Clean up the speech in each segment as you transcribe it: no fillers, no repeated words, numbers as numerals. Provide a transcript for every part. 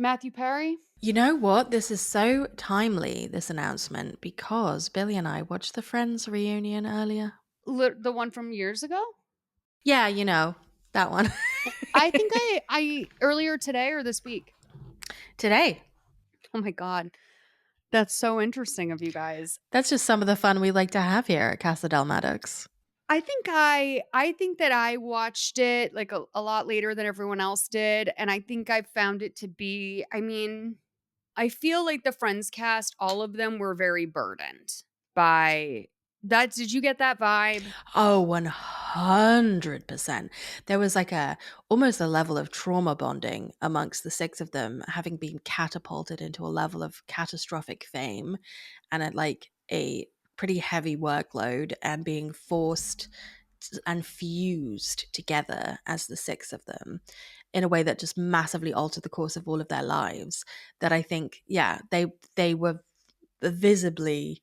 Matthew Perry? You know what? This is so timely, this announcement, because Billy and I watched the Friends reunion earlier. The one from years ago? Yeah, that one. I think I earlier today or this week. Today. Oh my god. That's so interesting of you guys. That's just some of the fun we like to have here at Casa del Maddox. I think that I watched it, like, a lot later than everyone else did, and I think I found it to be I feel like the Friends cast, all of them were very burdened by that. Did you get that vibe? Oh, 100%. There was like almost a level of trauma bonding amongst the six of them, having been catapulted into a level of catastrophic fame and at like a pretty heavy workload and being forced and fused together as the six of them in a way that just massively altered the course of all of their lives. That I think, yeah, they were visibly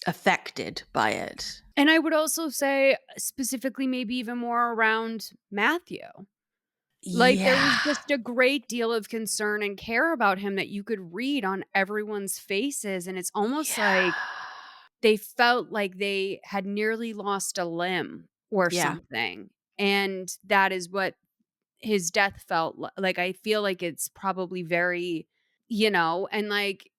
affected by it. And I would also say specifically maybe even more around Matthew. Like, there was Yeah. just a great deal of concern and care about him that you could read on everyone's faces, and it's almost Yeah. like they felt like they had nearly lost a limb or Yeah. something, and that is what his death felt like. I feel like it's probably very, and, like,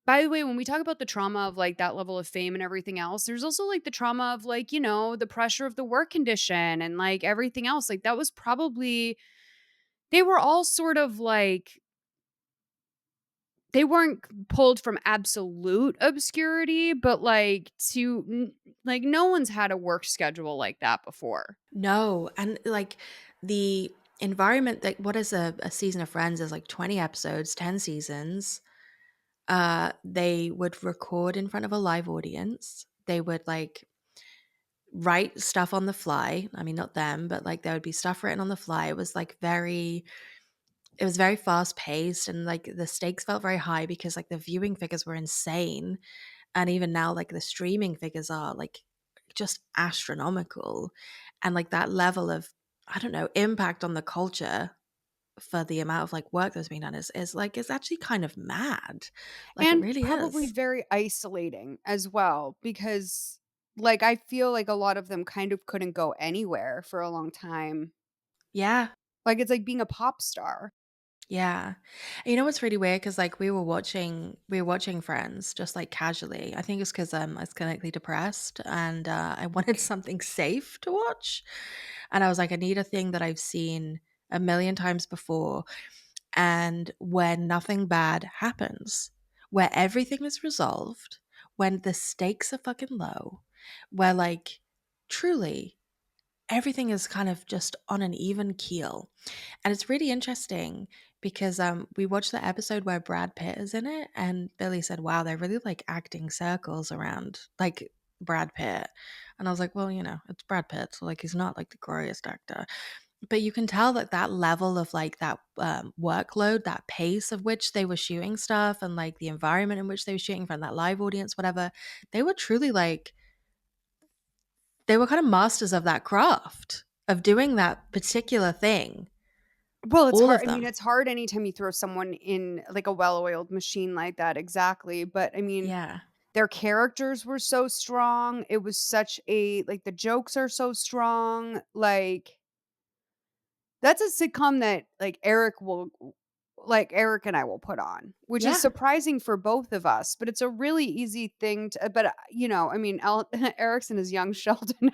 by the way, when we talk about the trauma of, like, that level of fame and everything else, there's also, like, the trauma of, like, the pressure of the work condition and, like, everything else. Like, that was probably they were all sort of, like, they weren't pulled from absolute obscurity, but, like, like, no one's had a work schedule like that before. No, and, like, the environment that what is a season of Friends is, like, 20 episodes, 10 seasons. They would record in front of a live audience. They would, like, write stuff on the fly. I mean, not them, but, like, there would be stuff written on the fly. It was very fast paced and, like, the stakes felt very high because, like, the viewing figures were insane, and even now, like, the streaming figures are, like, just astronomical, and, like, that level of, I don't know, impact on the culture for the amount of, like, work that's being done is, like, is actually kind of mad. Like, it And really probably is. very isolating as well because, like, I feel like a lot of them kind of couldn't go anywhere for a long time. Yeah. Like, it's like being a pop star. Yeah. And you know what's really weird? Because like, we were watching Friends just, like, casually. I think it's because I was clinically depressed and, I wanted something safe to watch, and I was like, "I need a thing that I've seen a million times before, and where nothing bad happens, where everything is resolved, when the stakes are fucking low, where, like, truly everything is kind of just on an even keel." And it's really interesting because we watched the episode where Brad Pitt is in it, and Billy said, "Wow, they're really like acting circles around like Brad Pitt." And I was like, "Well, it's Brad Pitt, so like he's not like the greatest actor." But you can tell that that level of like that workload, that pace of which they were shooting stuff, and like the environment in which they were shooting from that live audience, whatever, they were truly like they were kind of masters of that craft of doing that particular thing. Well, it's All hard. of I mean, them. it's hard anytime you throw someone in like a well-oiled machine like that, exactly. But I mean, Yeah. their characters were so strong. It was such a like the jokes are so strong. Like that's a sitcom that Eric and I will put on, which is Yeah. surprising for both of us, but it's a really easy thing to but, I mean, Eric's and his young Sheldon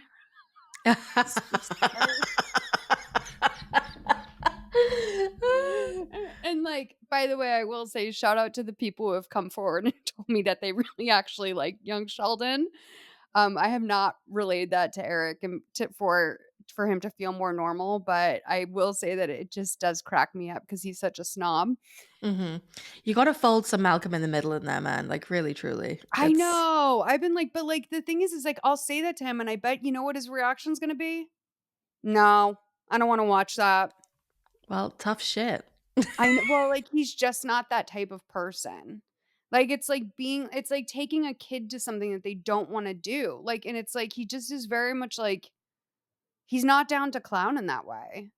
is just hysterical. And, like, by the way, I will say shout out to the people who have come forward and told me that they really actually like young Sheldon. I have not relayed that to Eric and for him to feel more normal, but I will say that it just does crack me up because he's such a snob. Mhm. You gotta fold some Malcolm in the Middle in there, man, like, really, truly. I It's know. I've been like, but like the thing is like I'll say that to him and I bet you know what his reaction's gonna be? No, I don't want to watch that. well, tough shit. Well, like, he's just not that type of person. Like, it's like taking a kid to something that they don't wanna do, like, and it's like, he just is very much like he's not down to clown in that way.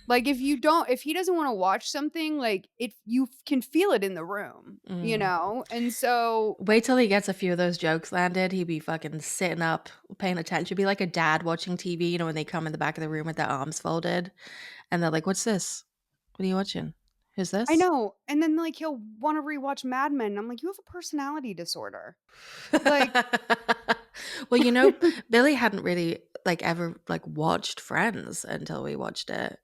Like, if he doesn't wanna watch something, like, can feel it in the room, you Mm. know? And so Wait till he gets a few of those jokes landed, he'd be fucking sitting up, paying attention. Be like a dad watching TV, when they come in the back of the room with their arms folded, and they're like, "What's this? What are you watching? Who's I this?" know, and then, like, he'll wanna rewatch Mad Men, and I'm like, "You have a personality disorder." Like Well, Billy hadn't really, like, ever, like, watched Friends until we watched it,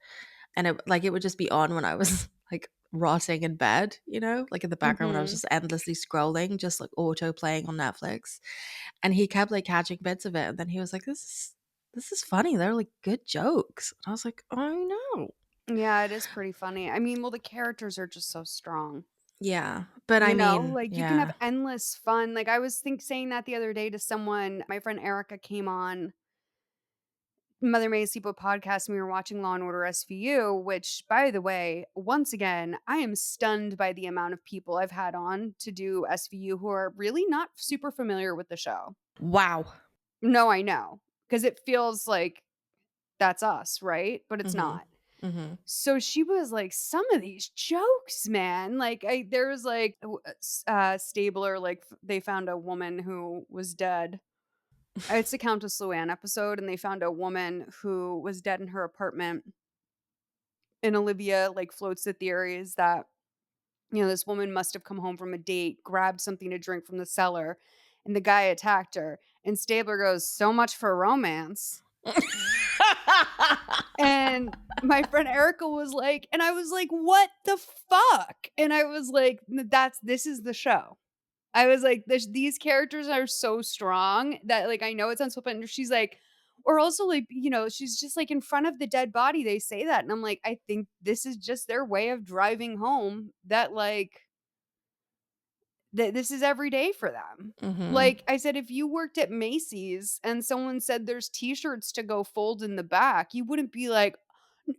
and it would just be on when I was, like, rotting in bed, like, in the background when I was Mhm. just endlessly scrolling, just, like, auto playing on Netflix, and he kept, like, catching bits of it, and then he was like, "This is funny, they're, like, good jokes." And I was like, "I know." Yeah, it is pretty funny. I mean, well, the characters are just so strong. Yeah, but I You know, mean, like, you can have yeah. endless fun. Like, I was saying that the other day to someone. My friend Erica came on Mother May Sleep with podcast, and we were watching Law& and Order SVU, which, by the way, once again, I am stunned by the amount of people I've had on to do SVU who are really not super familiar with the show. Wow. No, I know, because it feels like that's us, right? But it's Mhm. not. Mhm. So she was like, "Some of these jokes, man." Like, there was like Stabler, like they found a woman who was dead. It's a Countess Luann episode, and they found a woman who was dead in her apartment. And Olivia like floats the theories that this woman must have come home from a date, grabbed something to drink from the cellar, and the guy attacked her. And Stabler goes, "So much for romance." And my friend Erica was like, and I was like, "What the fuck?" And I was like, This is the show." I was like, These characters are so strong that, like, I know it sounds flippant." And she's like, or also, like, she's just like in front of the dead body, they say that. And I'm like, I think this is just their way of driving home that, like, this is every day for them. Mhm. Like I said, if you worked at Macy's and someone said there's t-shirts to go fold in the back, you wouldn't be like,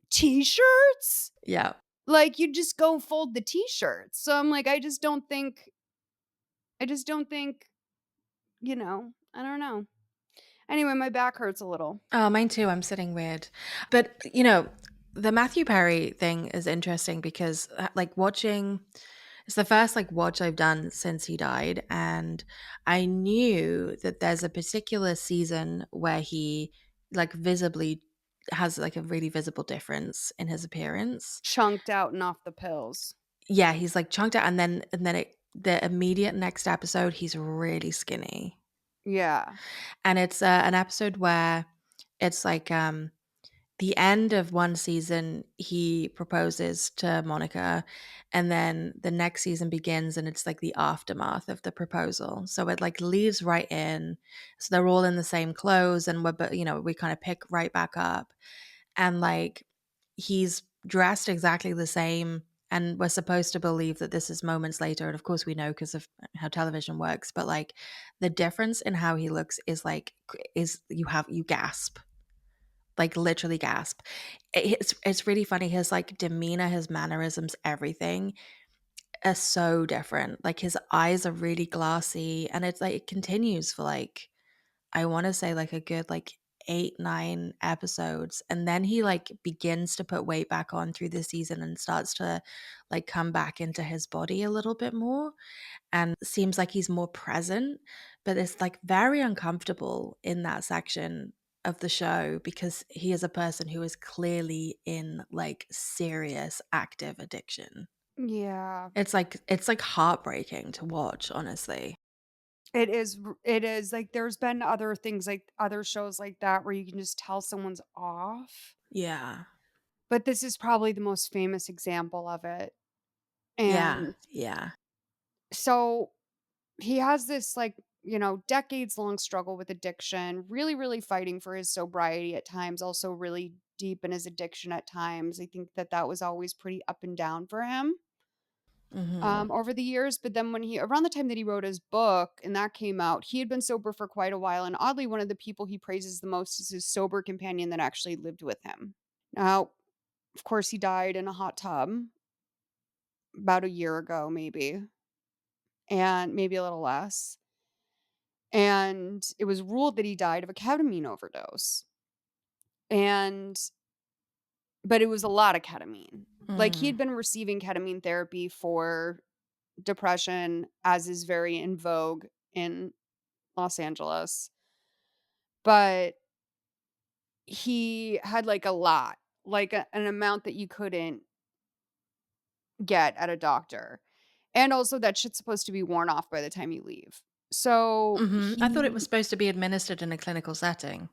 "T-shirts?" Yeah. Like, you just go fold the t-shirts. So I'm like, I just don't think, I don't know. Anyway, my back hurts a little. Oh, mine too, I'm sitting weird. But, the Matthew Perry thing is interesting because, like, watching it's the first, like, watch I've done since he died, and I knew that there's a particular season where he, like, visibly has, like, a really visible difference in his appearance. Chunked out and off the pills. Yeah, he's, like, chunked out, and then the immediate next episode, he's really skinny. Yeah. And it's, an episode where it's like, the end of one season, he proposes to Monica, and then the next season begins, and it's like the aftermath of the proposal. So it like leads right in. So they're all in the same clothes, and we kind of pick right back up, and like he's dressed exactly the same. And we're supposed to believe that this is moments later. And of course, we know because of how television works. But like the difference in how he looks is like, you gasp, like literally gasp. It's really funny. His like demeanor, his mannerisms, everything is so different. Like his eyes are really glassy, and it's like it continues for like I want to say like a good like 8, 9 episodes, and then he like begins to put weight back on through the season and starts to like come back into his body a little bit more and seems like he's more present, but it's like very uncomfortable in that section of the show because he is a person who is clearly in like serious active addiction. Yeah. It's like heartbreaking to watch, honestly. It is, like, there's been other things, like, other shows like that where you can just tell someone's off, Yeah. but this is probably the most famous example of it. Yeah. And Yeah. so he has this, like, decades long struggle with addiction, really, really fighting for his sobriety at times, also really deep in his addiction at times. I think that that was always pretty up and down for him, Mhm. over the years. But then around the time that he wrote his book and that came out, he had been sober for quite a while. And oddly, one of the people he praises the most is his sober companion that actually lived with him. Now, of course, he died in a hot tub about a year ago, maybe, and maybe a little less. And it was ruled that he died of a ketamine overdose. And but it was a lot of ketamine. Like, he Mm. had been receiving ketamine therapy for depression, as is very in vogue in Los Angeles, but he had, like, a lot, like, an amount that you couldn't get at a doctor, and also that shit's supposed to be worn off by the time you leave. So, Mhm. I thought it was he supposed to be administered in a clinical setting.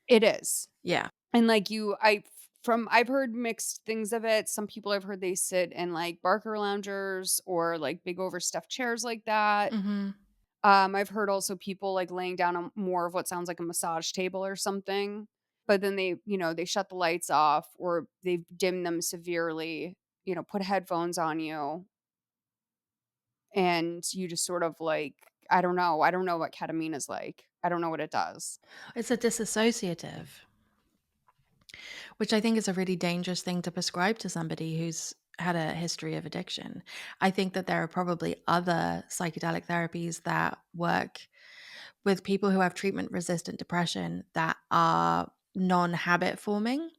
it is. Yeah. And, like, I've heard mixed things of it. Some people I've heard they sit in, like, Barker loungers or, like, big overstuffed chairs like that. Mhm. I've heard also people, like, laying down on more of what sounds like a massage table or something, but then they shut the lights off or they've dimmed them severely, put headphones on you, and you just sort of, like, I don't know what ketamine is like. I don't know what it does. It's a disassociative, which I think is a really dangerous thing to prescribe to somebody who's had a history of addiction. I think that there are probably other psychedelic therapies that work with people who have treatment resistant depression that are non-habit forming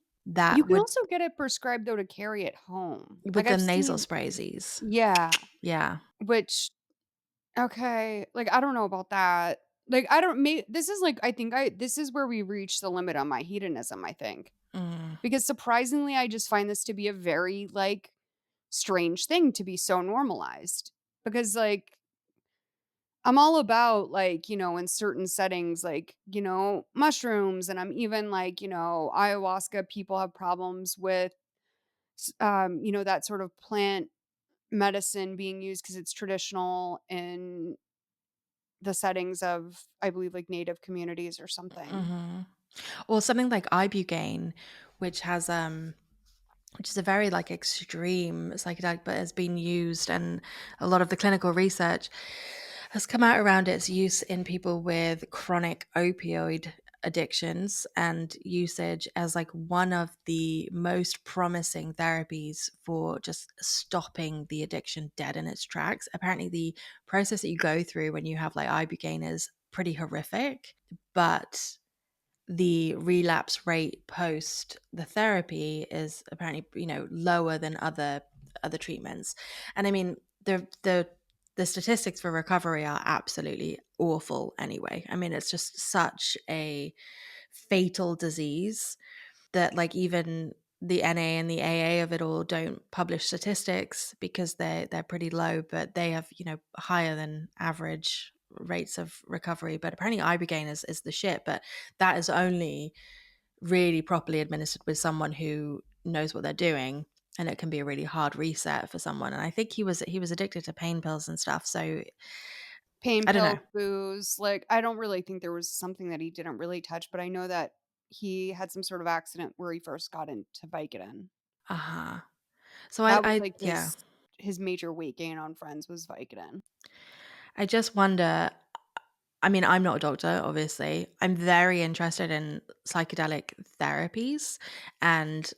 You that can would also get it prescribed, though, to carry it home. with Like, the I've nasal seen. sprays. Yeah, Yeah. which okay, like, I don't know about that. Like, I don't may this is, like, I think I this is where we reach the limit on my hedonism, I think. Mm. Because surprisingly, I just find this to be a very, like, strange thing to be so normalized. Because, like, I'm all about, like, in certain settings, like, mushrooms, and I'm even like, ayahuasca, people have problems with, that sort of plant medicine being used because it's traditional in the settings of, I believe, like, native communities or something. Mhm. Or something like ibogaine, which has which is a very like extreme psychedelic, but has been used, and a lot of the clinical research has come out around its use in people with chronic opioid addictions and usage as like one of the most promising therapies for just stopping the addiction dead in its tracks. Apparently the process that you go through when you have like ibogaine is pretty horrific, but the relapse rate post the therapy is apparently, lower than other treatments. And I mean, the statistics for recovery are absolutely awful anyway. I mean, it's just such a fatal disease that like even the NA and the AA of it all don't publish statistics because they're pretty low, but they have, higher than average rates of recovery. But apparently ibogaine is the shit, but that is only really properly administered with someone who knows what they're doing, and it can be a really hard reset for someone. And I think he was addicted to pain pills and stuff, so Pain I don't know. pills, booze, like, I don't really think there was something that he didn't really touch, but I know that he had some sort of accident where he first got into Vicodin. Uh-huh. So That was, I like, yeah. his major weight gain on Friends was Vicodin. I just wonder, I mean, I'm not a doctor, obviously. I'm very interested in psychedelic therapies and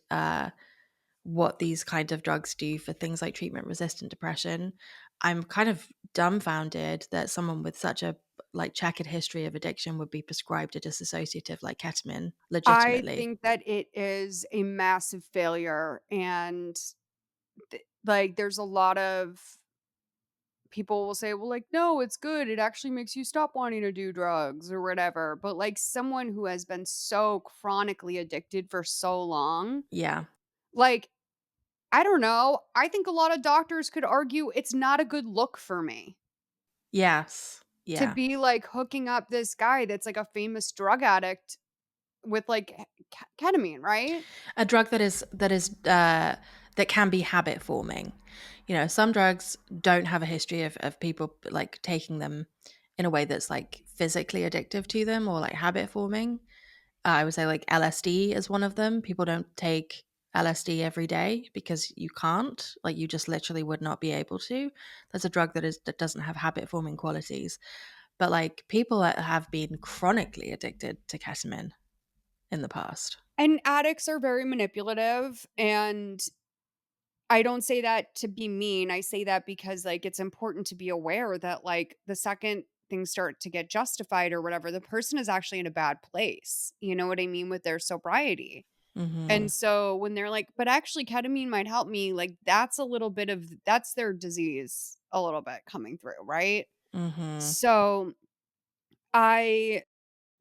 what these kinds of drugs do for things like treatment resistant depression. I'm kind of dumbfounded that someone with such a like checkered history of addiction would be prescribed a disassociative like ketamine I legitimately. think that it is a massive failure, and, like, there's a lot of people will say, "Well, like, no, it's good. It actually makes you stop wanting to do drugs," or whatever, but, like, someone who has been so chronically addicted for so long, Yeah. like, I don't know. I think a lot of doctors could argue it's not a good look for me Yes. to Yeah. be, like, hooking up this guy that's, like, a famous drug addict with, like, ketamine, right? A drug that can be habit forming. Some drugs don't have a history of people like taking them in a way that's like physically addictive to them or like habit forming. I would say like LSD is one of them. People don't take LSD every day because you can't. Like you just literally would not be able to. That's a drug that doesn't have habit forming qualities. But like people that have been chronically addicted to ketamine in the past. And addicts are very manipulative, and I don't say that to be mean. I say that because, like, it's important to be aware that, like, the second things start to get justified or whatever, the person is actually in a bad place. You know what I mean? With their sobriety. Mhm. And so when they're like, "But actually ketamine might help me," like, that's a little bit of that's their disease a little bit coming through, right? Mhm. So, I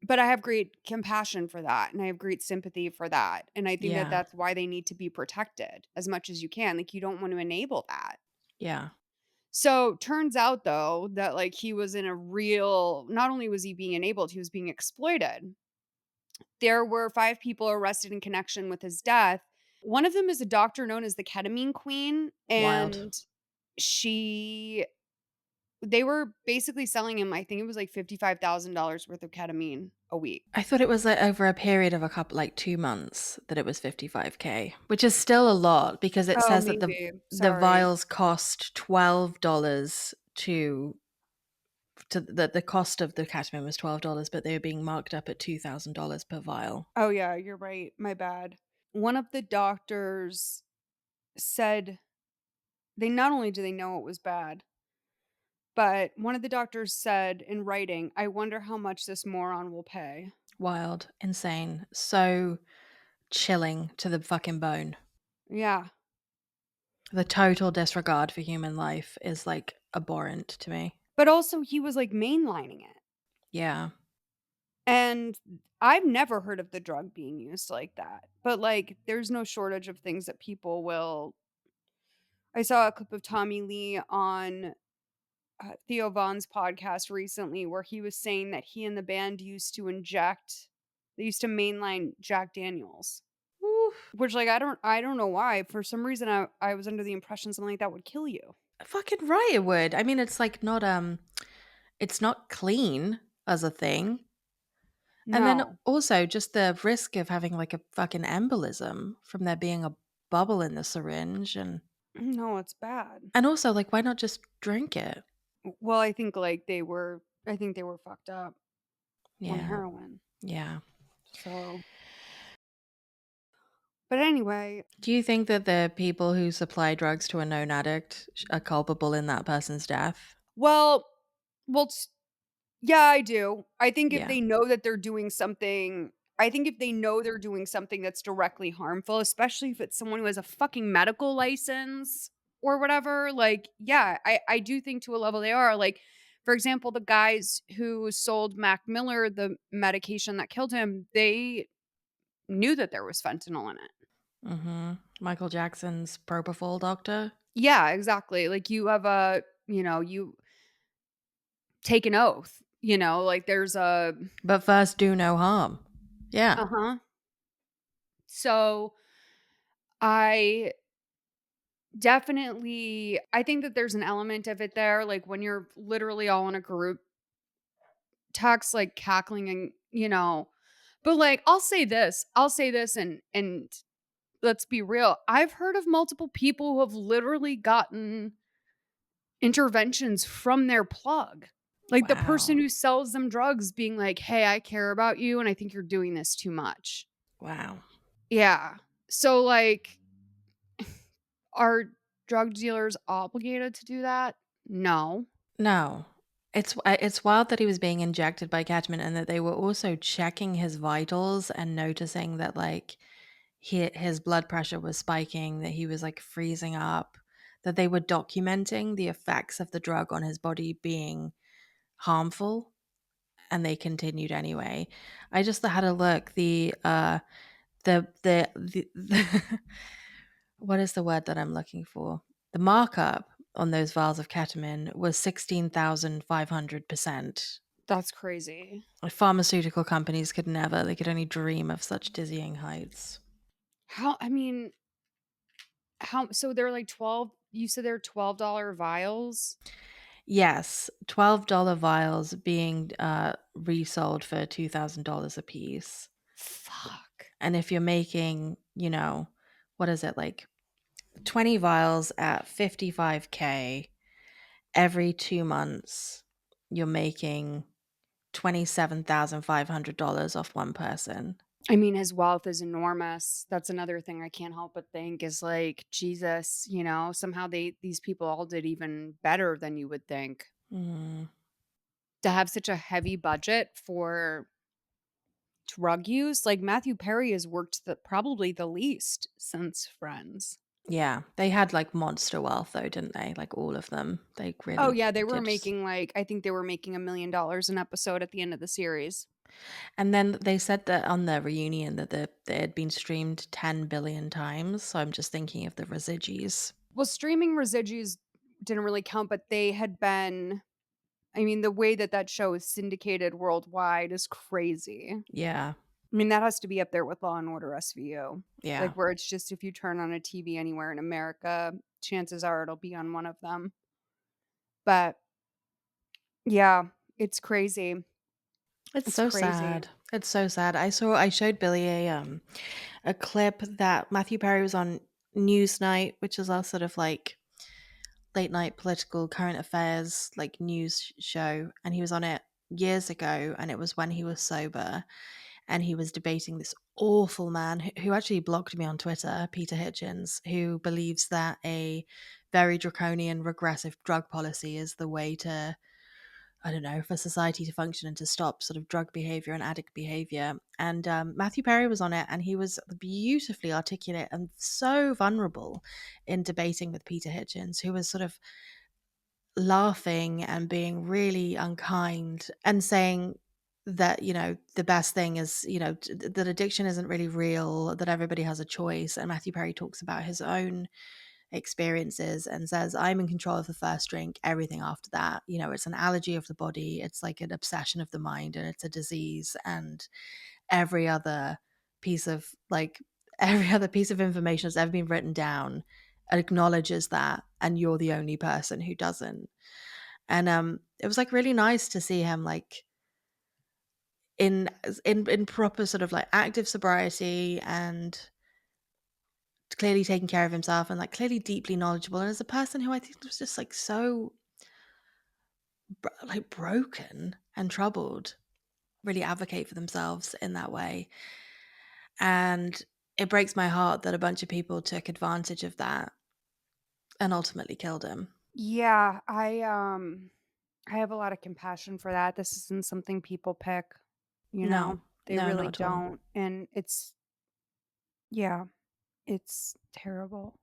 but I have great compassion for that, and I have great sympathy for that, and I think that Yeah. that's why they need to be protected as much as you can, like, you don't want to enable that. Yeah. So, turns out though that, like, he was in a real not only was he being enabled, he was being exploited. There were 5 people arrested in connection with his death. One of them is a doctor known as the Ketamine Queen, Wild. and she they were basically selling him, I think it was like $55,000 worth of ketamine a week. I thought it was, like, over a period of a couple like, 2 months that it was 55K, which is still a lot because it Oh, says that maybe. the Sorry. vials cost $12 to the cost of the ketamine was $12, but they were being marked up at $2,000 per vial. Oh, yeah, you're right. My bad. One of the doctors said they not only do they know it was bad, but one of the doctors said in writing, "I wonder how much this moron will pay." Wild, insane, so chilling to the fucking bone. Yeah. The total disregard for human life is, like, abhorrent to me. But also he was, like, mainlining it. Yeah. And I've never heard of the drug being used like that. But, like, there's no shortage of things that people will I saw a clip of Tommy Lee on, Theo Von's podcast recently where he was saying that he and the band used to inject they used to mainline Jack Daniels, Oof. which, like, I don't know why. For some reason, I was under the impression something like that would kill you. Fucking right it would. I mean, it's, like, not, it's not clean as a thing. And then No. also just the risk of having, like, a fucking embolism from there being a bubble in the syringe No, it's bad. and also, like, why not just drink it? Well, I think they were fucked up on Yeah. heroin. Yeah. So but anyway, Do you think that the people who supply drugs to a known addict are culpable in that person's death? well well, yeah, I do. I think if Yeah. they know that they're doing something I think if they know they're doing something that's directly harmful, especially if it's someone who has a fucking medical license or whatever, like, yeah, I do think to a level they are. Like, for example, the guys who sold Mac Miller the medication that killed him, they knew that there was fentanyl in it. Mhm. Michael Jackson's propofol doctor? Yeah, exactly. Like, you have you take an oath, like there's a But first do no harm. Yeah. uh-huh. So I I think that there's an element of it there, like, when you're literally all in a group text, like, cackling and but, like, I'll say this and let's be real, I've heard of multiple people who have literally gotten interventions from their plug. Like, the person Wow. who sells them drugs being like, "Hey, I care about you, and I think you're doing this too much." Wow. Yeah. So, like, are drug dealers obligated to do that? No. No. It's wild that he was being injected by ketamine and that they were also checking his vitals and noticing that, like, his blood pressure was spiking, that he was, like, freezing up, that they were documenting the effects of the drug on his body being harmful, and they continued anyway. I just had a look. The what is the word that I'm looking for? The markup on those vials of ketamine was 16,500%. That's crazy. Like, pharmaceutical companies could never, they could only dream of such dizzying heights. How I mean, how so they're like 12 you said they're $12 vials? Yes, $12 vials being resold for $2,000 a piece. Fuck. And if you're making, what is it, like 20 vials at 55K every 2 months, you're making $27,500 off one person. I mean, his wealth is enormous. That's another thing I can't help but think is like, Jesus, somehow these people all did even better than you would think. Mm, To have such a heavy budget for drug use, like, Matthew Perry has worked probably the least since Friends. Yeah, they had, like, monster wealth though, didn't they? Like, all of them. They Oh, really yeah, they were did. making, like I think they were making $1,000,000 an episode at the end of the series. And then they said that on their reunion that they had been streamed 10 billion times, so I'm just thinking of the residues. Well, streaming residues didn't really count, but they had been I mean, the way that that show is syndicated worldwide is crazy. Yeah, I mean, that has to be up there with Law& and Order SVU, like, yeah. where it's just if you turn on a TV anywhere in America, chances are it'll be on one of them. But, yeah, it's crazy. It's It's so crazy. sad. It's so sad. I showed Billy a clip that Matthew Perry was on Newsnight, which is our sort of like late night political current affairs like news show, and he was on it years ago, and it was when he was sober, and he was debating this awful man who actually blocked me on Twitter, Peter Hitchens, who believes that a very draconian regressive drug policy is the way to, I don't know, for society to function and to stop sort of drug behavior and addict behavior. And Matthew Perry was on it, and he was beautifully articulate and so vulnerable in debating with Peter Hitchens, who was sort of laughing and being really unkind and saying that, the best thing is, that addiction isn't really real, that everybody has a choice. And Matthew Perry talks about his own experiences and says, I'm in control of the first drink, everything after that, it's an allergy of the body, it's like an obsession of the mind, and it's a disease. And every other piece of like every other piece of information that's ever been written down acknowledges that, and you're the only person who doesn't. And it was like really nice to see him like in proper sort of like active sobriety, and clearly taking care of himself, and like clearly deeply knowledgeable, and as a person who I think was just like so like broken and troubled, really advocate for themselves in that way. And it breaks my heart that a bunch of people took advantage of that and ultimately killed him. Yeah, I have a lot of compassion for that. This isn't something people pick, you No, know? They no, really not at all. don't, and it's yeah, it's terrible.